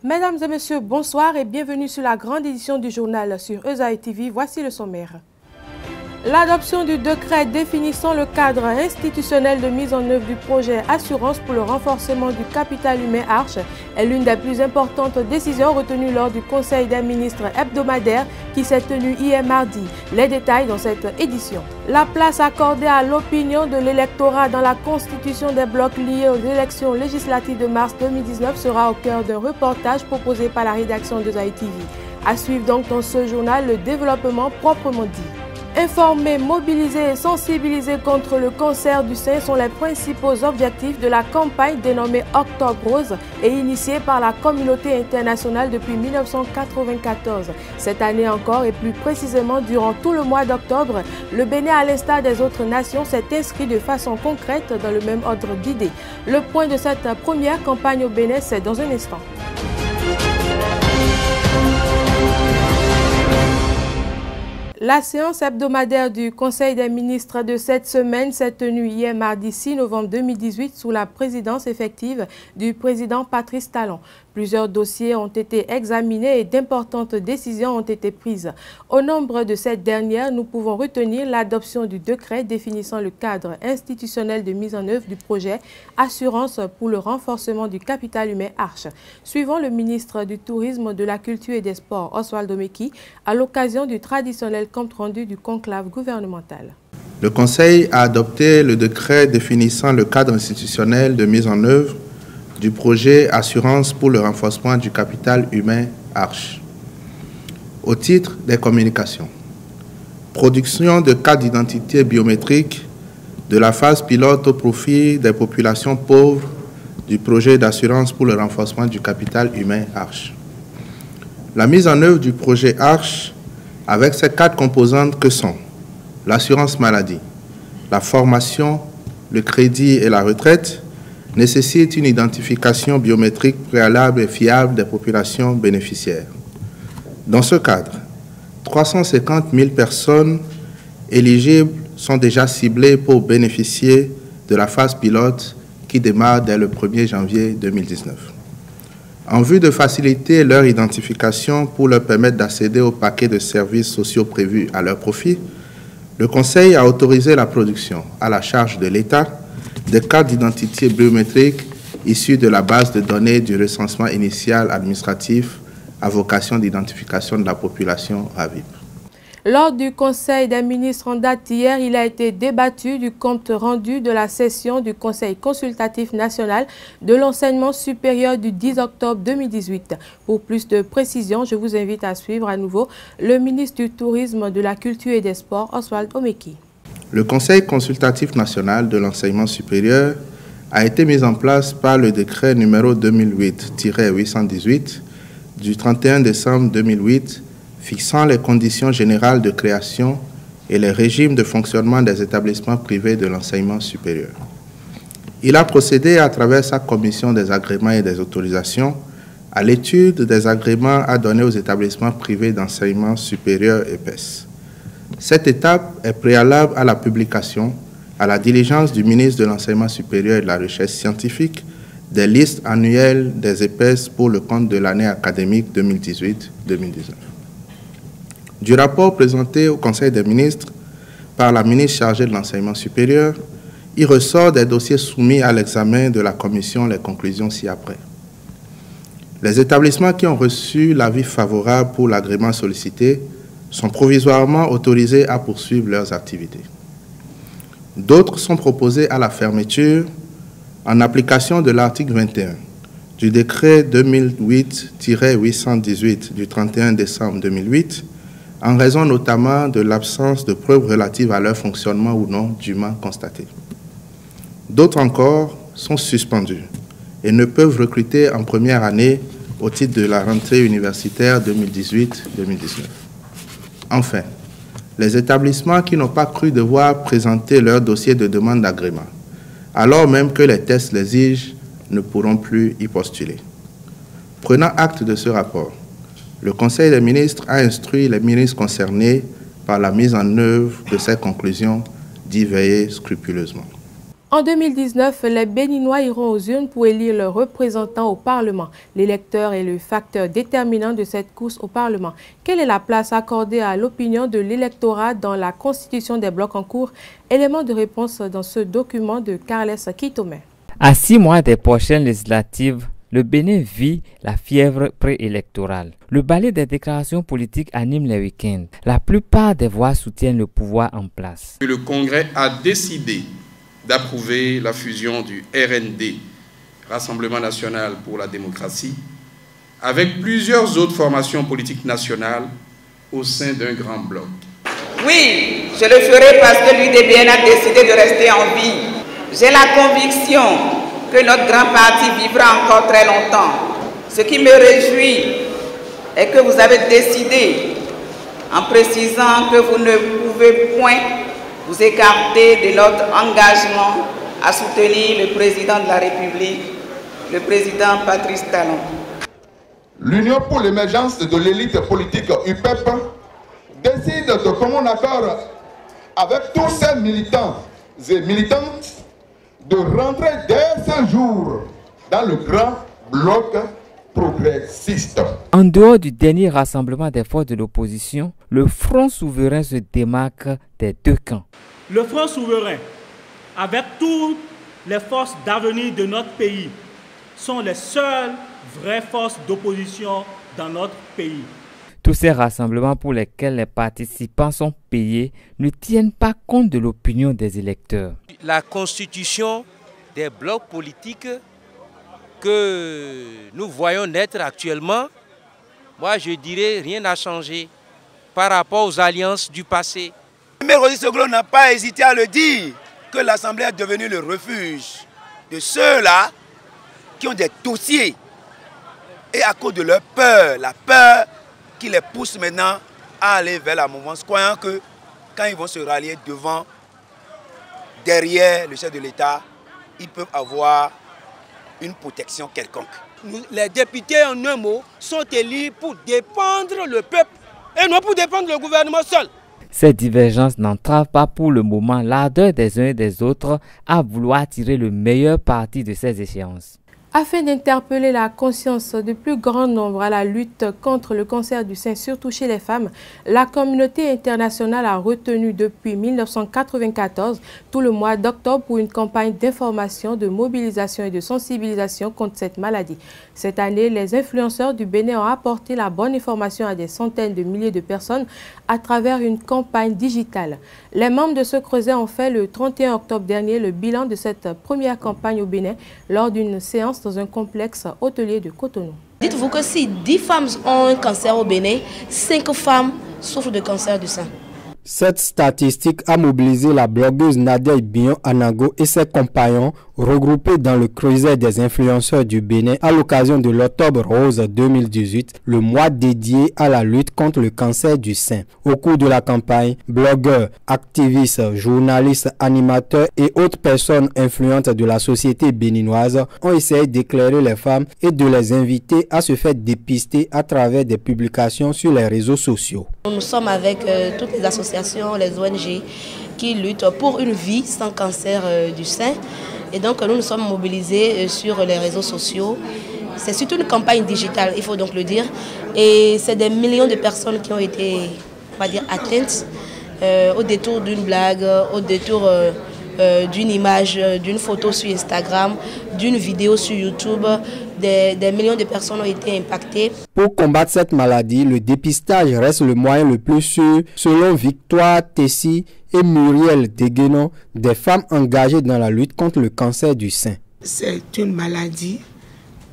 Mesdames et messieurs, bonsoir et bienvenue sur la grande édition du journal sur Esaïe TV. Voici le sommaire. L'adoption du décret définissant le cadre institutionnel de mise en œuvre du projet Assurance pour le renforcement du capital humain Arche est l'une des plus importantes décisions retenues lors du Conseil des ministres hebdomadaire qui s'est tenu hier mardi. Les détails dans cette édition. La place accordée à l'opinion de l'électorat dans la constitution des blocs liés aux élections législatives de mars 2019 sera au cœur d'un reportage proposé par la rédaction d'Esaïe TV. À suivre donc dans ce journal le développement proprement dit. Informer, mobiliser et sensibiliser contre le cancer du sein sont les principaux objectifs de la campagne dénommée Octobre Rose et initiée par la communauté internationale depuis 1994. Cette année encore et plus précisément durant tout le mois d'octobre, le Bénin, à l'instar des autres nations, s'est inscrit de façon concrète dans le même ordre d'idées. Le point de cette première campagne au Bénin, c'est dans un instant. La séance hebdomadaire du Conseil des ministres de cette semaine s'est tenue hier mardi 6 novembre 2018 sous la présidence effective du président Patrice Talon. Plusieurs dossiers ont été examinés et d'importantes décisions ont été prises. Au nombre de cette dernière, nous pouvons retenir l'adoption du décret définissant le cadre institutionnel de mise en œuvre du projet Assurance pour le renforcement du capital humain Arche. Suivant le ministre du Tourisme, de la Culture et des Sports, Oswald Omeki, à l'occasion du traditionnel compte rendu du conclave gouvernemental. Le Conseil a adopté le décret définissant le cadre institutionnel de mise en œuvre du projet Assurance pour le renforcement du capital humain Arche. Au titre des communications, production de cartes d'identité biométriques de la phase pilote au profit des populations pauvres du projet d'assurance pour le renforcement du capital humain Arche. La mise en œuvre du projet Arche avec ses 4 composantes que sont l'assurance maladie, la formation, le crédit et la retraite, nécessite une identification biométrique préalable et fiable des populations bénéficiaires. Dans ce cadre, 350 000 personnes éligibles sont déjà ciblées pour bénéficier de la phase pilote qui démarre dès le 1er janvier 2019. En vue de faciliter leur identification pour leur permettre d'accéder au paquet de services sociaux prévus à leur profit, le Conseil a autorisé la production à la charge de l'État des cartes d'identité biométriques issues de la base de données du recensement initial administratif à vocation d'identification de la population RAVIP. Lors du Conseil des ministres en date hier, il a été débattu du compte rendu de la session du Conseil consultatif national de l'enseignement supérieur du 10 octobre 2018. Pour plus de précisions, je vous invite à suivre à nouveau le ministre du Tourisme, de la Culture et des Sports, Oswald Omeki. Le Conseil consultatif national de l'enseignement supérieur a été mis en place par le décret numéro 2008-818 du 31 décembre 2008 fixant les conditions générales de création et les régimes de fonctionnement des établissements privés de l'enseignement supérieur. Il a procédé à travers sa commission des agréments et des autorisations à l'étude des agréments à donner aux établissements privés d'enseignement supérieur EPES. Cette étape est préalable à la publication, à la diligence du ministre de l'Enseignement supérieur et de la Recherche scientifique, des listes annuelles des EPES pour le compte de l'année académique 2018-2019. Du rapport présenté au Conseil des ministres par la ministre chargée de l'Enseignement supérieur, il ressort des dossiers soumis à l'examen de la commission, les conclusions ci-après. Les établissements qui ont reçu l'avis favorable pour l'agrément sollicité sont provisoirement autorisés à poursuivre leurs activités. D'autres sont proposés à la fermeture en application de l'article 21 du décret 2008-818 du 31 décembre 2008, en raison notamment de l'absence de preuves relatives à leur fonctionnement ou non dûment constatées. D'autres encore sont suspendus et ne peuvent recruter en première année au titre de la rentrée universitaire 2018-2019. Enfin, les établissements qui n'ont pas cru devoir présenter leur dossier de demande d'agrément, alors même que les tests l'exigent, ne pourront plus y postuler. Prenant acte de ce rapport, le Conseil des ministres a instruit les ministres concernés par la mise en œuvre de ces conclusions d'y veiller scrupuleusement. En 2019, les Béninois iront aux urnes pour élire leurs représentants au Parlement. L'électeur est le facteur déterminant de cette course au Parlement. Quelle est la place accordée à l'opinion de l'électorat dans la constitution des blocs en cours? Élément de réponse dans ce document de Carles Kitome. À 6 mois des prochaines législatives, le Bénin vit la fièvre préélectorale. Le balai des déclarations politiques anime les week-ends. La plupart des voix soutiennent le pouvoir en place. Le Congrès a décidé d'approuver la fusion du RND, Rassemblement national pour la démocratie, avec plusieurs autres formations politiques nationales au sein d'un grand bloc. Oui, je le ferai parce que l'UDBN a décidé de rester en vie. J'ai la conviction que notre grand parti vivra encore très longtemps. Ce qui me réjouit est que vous avez décidé, en précisant que vous ne pouvez point vous écarter de notre engagement à soutenir le président de la République, le président Patrice Talon. L'Union pour l'émergence de l'élite politique UPEP décide de commun accord avec tous ses militants et militantes de rentrer dès ce jour dans le grand bloc progressiste. En dehors du dernier rassemblement des forces de l'opposition, le Front souverain se démarque des deux camps. Le Front souverain, avec toutes les forces d'avenir de notre pays, sont les seules vraies forces d'opposition dans notre pays. Tous ces rassemblements pour lesquels les participants sont payés ne tiennent pas compte de l'opinion des électeurs. La constitution des blocs politiques que nous voyons naître actuellement, moi je dirais rien n'a changé par rapport aux alliances du passé. Mais Rosy Soglo n'a pas hésité à le dire, que l'Assemblée est devenue le refuge de ceux-là qui ont des dossiers et à cause de leur peur, la peur qui les pousse maintenant à aller vers la mouvance, croyant que quand ils vont se rallier derrière le chef de l'État, ils peuvent avoir une protection quelconque. Les députés, en un mot, sont élus pour défendre le peuple et non pour défendre le gouvernement seul. Ces divergences n'entravent pas pour le moment l'ardeur des uns et des autres à vouloir tirer le meilleur parti de ces échéances. Afin d'interpeller la conscience de plus grand nombre à la lutte contre le cancer du sein, surtout chez les femmes, la communauté internationale a retenu depuis 1994 tout le mois d'octobre pour une campagne d'information, de mobilisation et de sensibilisation contre cette maladie. Cette année, les influenceurs du Bénin ont apporté la bonne information à des centaines de milliers de personnes à travers une campagne digitale. Les membres de ce creuset ont fait le 31 octobre dernier le bilan de cette première campagne au Bénin lors d'une séance dans un complexe hôtelier de Cotonou. Dites-vous que si 10 femmes ont un cancer au Bénin, 5 femmes souffrent de cancer du sein. Cette statistique a mobilisé la blogueuse Nadia Ibion Anago et ses compagnons regroupés dans le creuset des influenceurs du Bénin à l'occasion de l'Octobre Rose 2018, le mois dédié à la lutte contre le cancer du sein. Au cours de la campagne, blogueurs, activistes, journalistes, animateurs et autres personnes influentes de la société béninoise ont essayé d'éclairer les femmes et de les inviter à se faire dépister à travers des publications sur les réseaux sociaux. Nous sommes avec toutes les associations, les ONG qui luttent pour une vie sans cancer du sein. Et donc nous nous sommes mobilisés sur les réseaux sociaux. C'est surtout une campagne digitale, il faut donc le dire. Et c'est des millions de personnes qui ont été, on va dire, atteintes au détour d'une blague, au détour d'une image, d'une photo sur Instagram, d'une vidéo sur YouTube. Des millions de personnes ont été impactées. Pour combattre cette maladie, le dépistage reste le moyen le plus sûr, selon Victoire Tessi et Muriel Deguenon, des femmes engagées dans la lutte contre le cancer du sein. C'est une maladie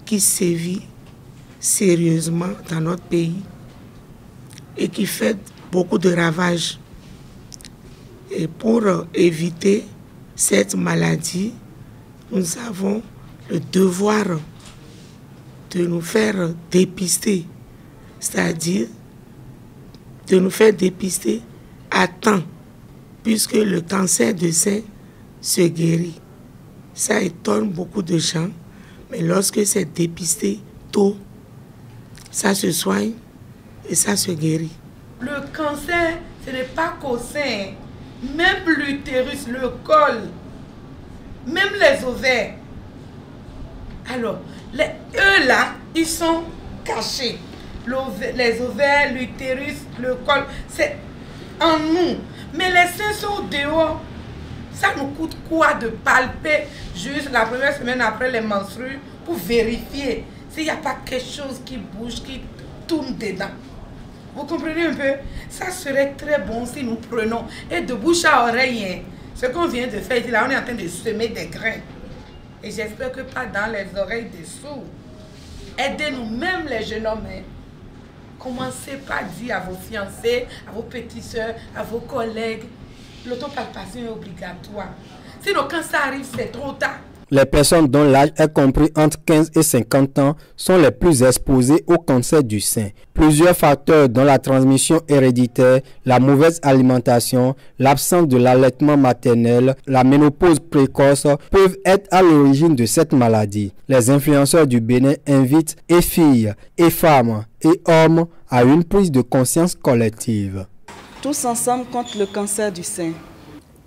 qui sévit sérieusement dans notre pays et qui fait beaucoup de ravages. Et pour éviter cette maladie, nous avons le devoir de nous faire dépister, c'est-à-dire de nous faire dépister à temps, puisque le cancer du sein se guérit. Ça étonne beaucoup de gens, mais lorsque c'est dépisté tôt, ça se soigne et ça se guérit. Le cancer, ce n'est pas qu'au sein, même l'utérus, le col, même les ovaires. Alors, eux là, ils sont cachés. Les ovaires, l'utérus, le col, c'est en nous. Mais les seins sont dehors. Ça nous coûte quoi de palper juste la première semaine après les menstrues pour vérifier s'il n'y a pas quelque chose qui bouge, qui tourne dedans. Vous comprenez un peu? Ça serait très bon si nous prenons et de bouche à oreille, ce qu'on vient de faire, là on est en train de semer des grains. Et j'espère que pas dans les oreilles des sourds. Aidez-nous, même les jeunes hommes. Commencez par dire à vos fiancés, à vos petites soeurs, à vos collègues, l'autopalpation est obligatoire. Sinon, quand ça arrive, c'est trop tard. Les personnes dont l'âge est compris entre 15 et 50 ans sont les plus exposées au cancer du sein. Plusieurs facteurs dont la transmission héréditaire, la mauvaise alimentation, l'absence de l'allaitement maternel, la ménopause précoce peuvent être à l'origine de cette maladie. Les influenceurs du Bénin invitent et filles, et femmes, et hommes à une prise de conscience collective. Tous ensemble contre le cancer du sein.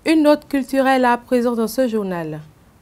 Une note culturelle à présent dans ce journal.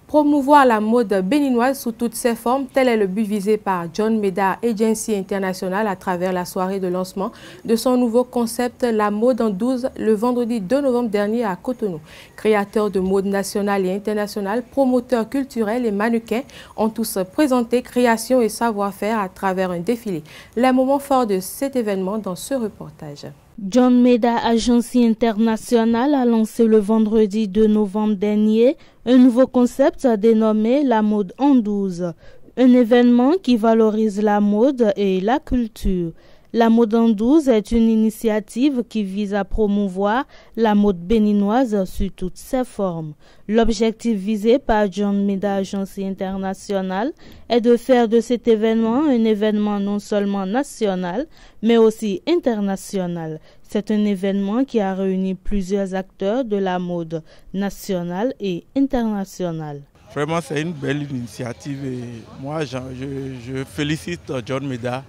Promouvoir la mode béninoise sous toutes ses formes, tel est le but visé par John Meda Agency International à travers la soirée de lancement de son nouveau concept La Mode en 12 le vendredi 2 novembre dernier à Cotonou. Créateurs de mode nationale et internationale, promoteurs culturels et mannequins ont tous présenté création et savoir-faire à travers un défilé. Les moments forts de cet événement dans ce reportage. John Meda Agency International a lancé le vendredi 2 novembre dernier un nouveau concept dénommé La Mode en 12, un événement qui valorise la mode et la culture. La Mode en 12 est une initiative qui vise à promouvoir la mode béninoise sous toutes ses formes. L'objectif visé par John Meda Agency International est de faire de cet événement un événement non seulement national, mais aussi international. C'est un événement qui a réuni plusieurs acteurs de la mode nationale et internationale. Vraiment, c'est une belle initiative et moi, je félicite John Meda.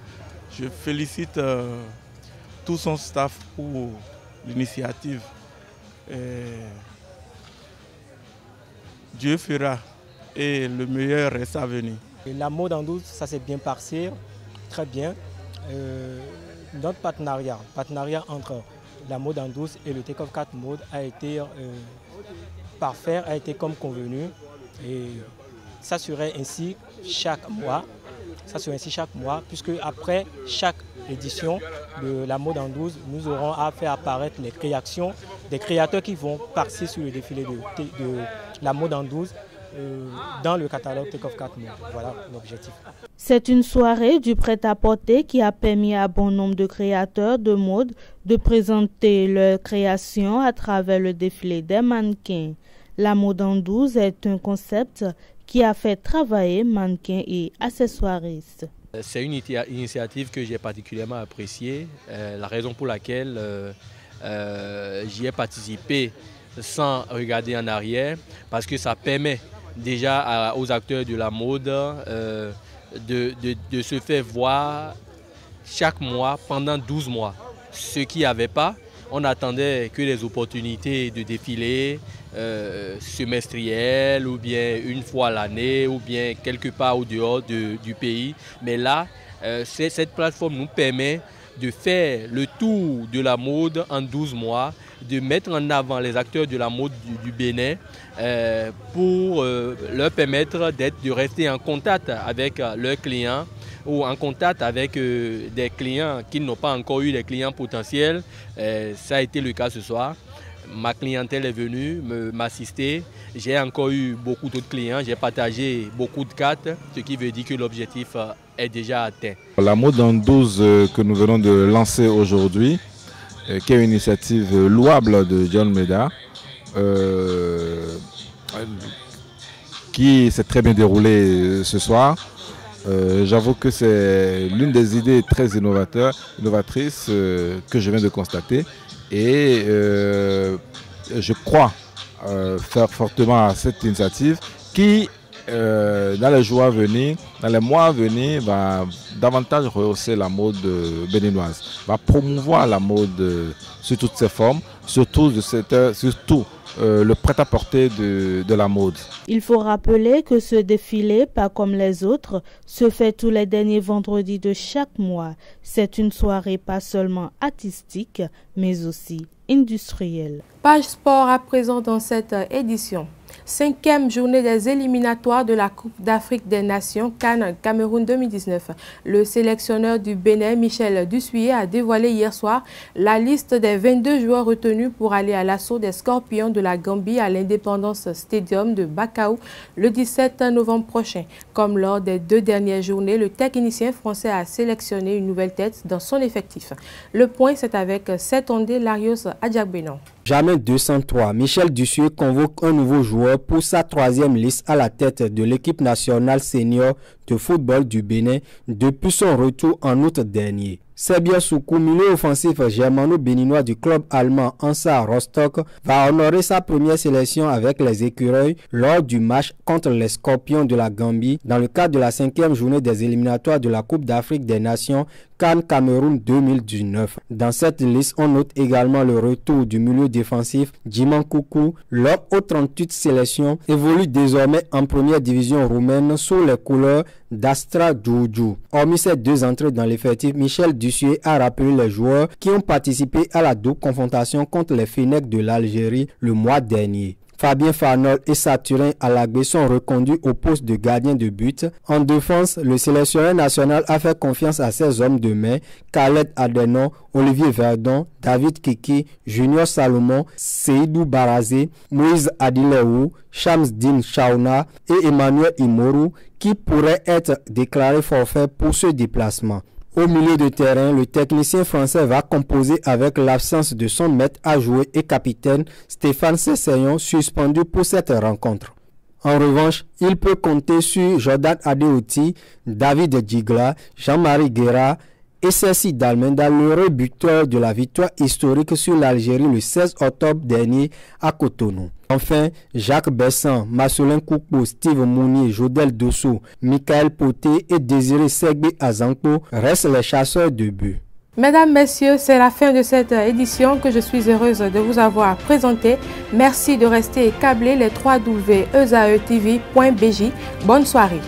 Je félicite tout son staff pour l'initiative. Dieu fera et le meilleur reste à venir. La mode en 12, ça s'est bien passé, très bien. Notre partenariat entre la mode en 12 et le Take Off 4 Mode a été parfait, a été comme convenu. Et ça serait ainsi chaque mois. Puisque après chaque édition de la mode en 12, nous aurons à faire apparaître les créations des créateurs qui vont passer sur le défilé de la mode en 12 dans le catalogue Take Off 4 Mode. Voilà l'objectif. C'est une soirée du prêt-à-porter qui a permis à bon nombre de créateurs de mode de présenter leurs créations à travers le défilé des mannequins. La mode en 12 est un concept qui a fait travailler mannequins et accessoiristes. C'est une initiative que j'ai particulièrement appréciée, la raison pour laquelle j'y ai participé sans regarder en arrière, parce que ça permet déjà aux acteurs de la mode de se faire voir chaque mois pendant 12 mois. Ce qu'il n'y avait pas, on attendait que les opportunités de défilé semestrielles ou bien une fois l'année ou bien quelque part au dehors du pays. Mais là, cette plateforme nous permet de faire le tour de la mode en 12 mois, de mettre en avant les acteurs de la mode du Bénin pour leur permettre de rester en contact avec leurs clients ou en contact avec des clients qui n'ont pas encore eu des clients potentiels. Ça a été le cas ce soir. Ma clientèle est venue m'assister. J'ai encore eu beaucoup d'autres clients. J'ai partagé beaucoup de cartes, ce qui veut dire que l'objectif est déjà atteint. La mode en 12 que nous venons de lancer aujourd'hui, qui est une initiative louable de John Meda, qui s'est très bien déroulée ce soir. J'avoue que c'est l'une des idées très innovatrices que je viens de constater et je crois fortement à cette initiative qui dans les jours à venir, dans les mois à venir, va davantage rehausser la mode béninoise, va promouvoir la mode sous toutes ses formes, surtout le prêt-à-porter de la mode. Il faut rappeler que ce défilé, pas comme les autres, se fait tous les derniers vendredis de chaque mois. C'est une soirée pas seulement artistique, mais aussi industrielle. Page sport à présent dans cette édition. 5e journée des éliminatoires de la Coupe d'Afrique des Nations CAN Cameroun 2019. Le sélectionneur du Bénin, Michel Dussuyer, a dévoilé hier soir la liste des 22 joueurs retenus pour aller à l'assaut des Scorpions de la Gambie à l'Independence Stadium de Bakau le 17 novembre prochain. Comme lors des 2 dernières journées, le technicien français a sélectionné une nouvelle tête dans son effectif. Le point, c'est avec Setondé Larios Adjagbenon. Jamais 203, Michel Dussuyer convoque un nouveau joueur pour sa 3e liste à la tête de l'équipe nationale senior de football du Bénin depuis son retour en août dernier. Sebia Soukou, milieu offensif germano-béninois du club allemand Hansa Rostock, va honorer sa première sélection avec les Écureuils lors du match contre les Scorpions de la Gambie dans le cadre de la 5e journée des éliminatoires de la Coupe d'Afrique des Nations CAN Cameroun 2019. Dans cette liste, on note également le retour du milieu défensif Djiman Koukou. L'homme aux 38 sélections évolue désormais en première division roumaine sous les couleurs d'Astra Djoudjou. Hormis ces 2 entrées dans l'effectif, Michel Dussuyer a rappelé les joueurs qui ont participé à la double confrontation contre les Fennecs de l'Algérie le mois dernier. Fabien Farnol et Saturin Alagbé sont reconduits au poste de gardien de but. En défense, le sélectionneur national a fait confiance à ses hommes de main, Khaled Adenon, Olivier Verdon, David Kiki, Junior Salomon, Seydou Barazé, Moïse Adileou, Shamsdin Chaouna et Emmanuel Imoru, qui pourraient être déclarés forfaits pour ce déplacement. Au milieu de terrain, le technicien français va composer avec l'absence de son maître à jouer et capitaine Stéphane Sessayon, suspendu pour cette rencontre. En revanche, il peut compter sur Jordan Adeoti, David Djigla, Jean-Marie Guerra et Cécile Dalmenda, l'heureux buteur de la victoire historique sur l'Algérie le 16 octobre dernier à Cotonou. Enfin, Jacques Bessan, Marcelin Koukou, Steve Mounier, Jodel Dosso, Michael Poté et Désiré Segbe Azanko restent les chasseurs de but. Mesdames, Messieurs, c'est la fin de cette édition que je suis heureuse de vous avoir présentée. Merci de rester câblés les www.ezaetv.bj. Bonne soirée.